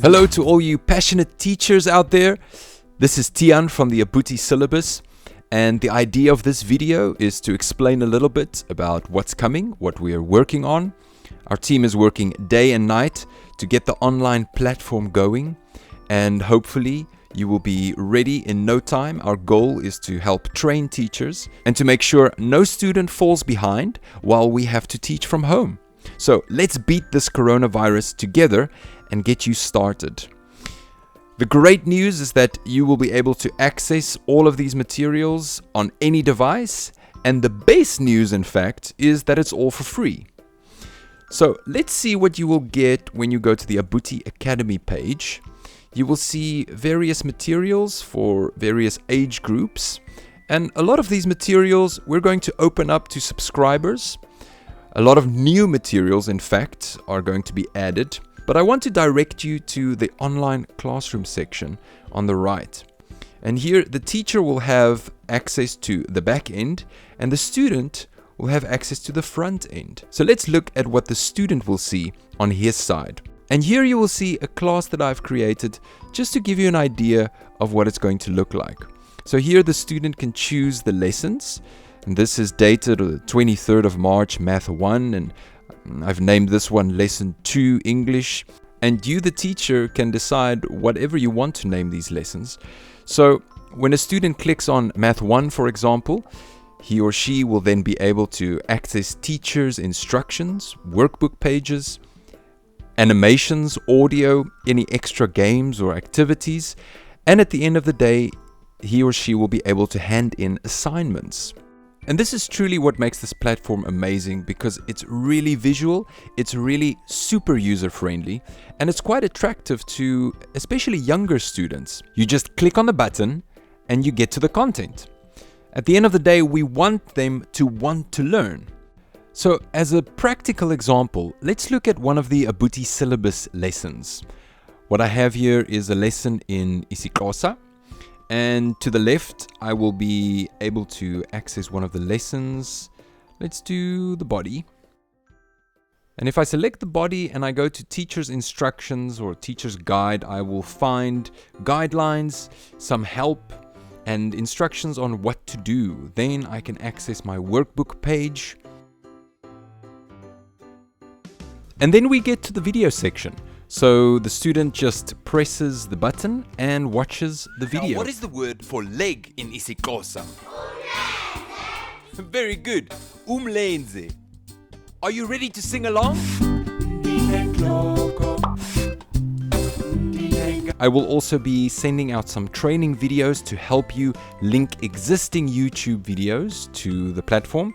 Hello to all you passionate teachers out there. This is Tian from the Abuti Syllabus, and the idea of this video is to explain a little bit about what's coming, what we are working on. Our team is working day and night to get the online platform going, and hopefully you will be ready in no time. Our goal is to help train teachers and to make sure no student falls behind while we have to teach from home. So let's beat this coronavirus together and get you started. The great news is that you will be able to access all of these materials on any device, and the best news, in fact, is that it's all for free. So let's see what you will get when you go to the Abuti Academy page. You will see various materials for various age groups, and a lot of these materials we're going to open up to subscribers. A lot of new materials, in fact, are going to be added, but I want to direct you to the online classroom section on the right. And here the teacher will have access to the back end and the student will have access to the front end. So let's look at what the student will see on his side. And here you will see a class that I've created just to give you an idea of what it's going to look like. So here the student can choose the lessons. And this is dated the 23rd of March, Math 1, and I've named this one Lesson 2 English. And you, the teacher, can decide whatever you want to name these lessons. So when a student clicks on Math 1, for example, he or she will then be able to access teachers' instructions, workbook pages, animations, audio, any extra games or activities. And at the end of the day, he or she will be able to hand in assignments. And this is truly what makes this platform amazing, because it's really visual, it's really super user-friendly, and it's quite attractive to especially younger students. You just click on the button and you get to the content. At the end of the day, we want them to want to learn. So as a practical example, let's look at one of the Abuti Syllabus lessons. What I have here is a lesson in isiXhosa. And to the left, I will be able to access one of the lessons. Let's do the body. And if I select the body and I go to teacher's instructions or teacher's guide, I will find guidelines, some help, and instructions on what to do. Then I can access my workbook page. And then we get to the video section. So the student just presses the button and watches the video. Now, what is the word for leg in isiXhosa? Very good. Umlenze. Are you ready to sing along? I will also be sending out some training videos to help you link existing YouTube videos to the platform,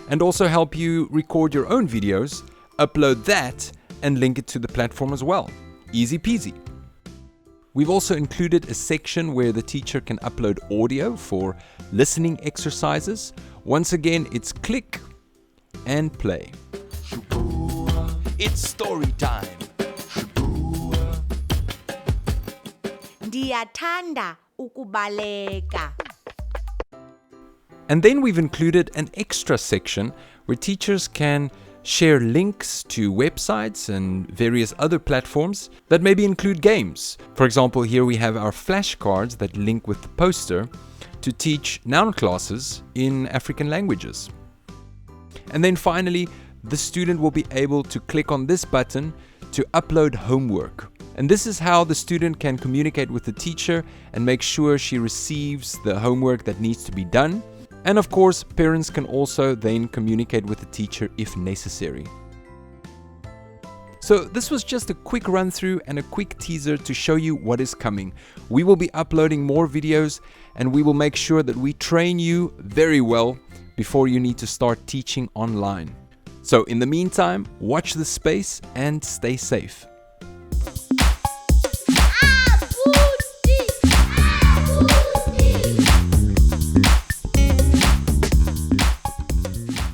and also help you record your own videos, upload that, and link it to the platform as well. Easy peasy. We've also included a section where the teacher can upload audio for listening exercises. Once again, it's click and play. It's story time. Ndiyathanda ukubaleka. And then we've included an extra section where teachers can share links to websites and various other platforms that maybe include games. For example, here we have our flashcards that link with the poster to teach noun classes in African languages. And then finally, the student will be able to click on this button to upload homework. And this is how the student can communicate with the teacher and make sure she receives the homework that needs to be done. And of course, parents can also then communicate with the teacher if necessary. So this was just a quick run through and a quick teaser to show you what is coming. We will be uploading more videos, and we will make sure that we train you very well before you need to start teaching online. So in the meantime, watch this space and stay safe.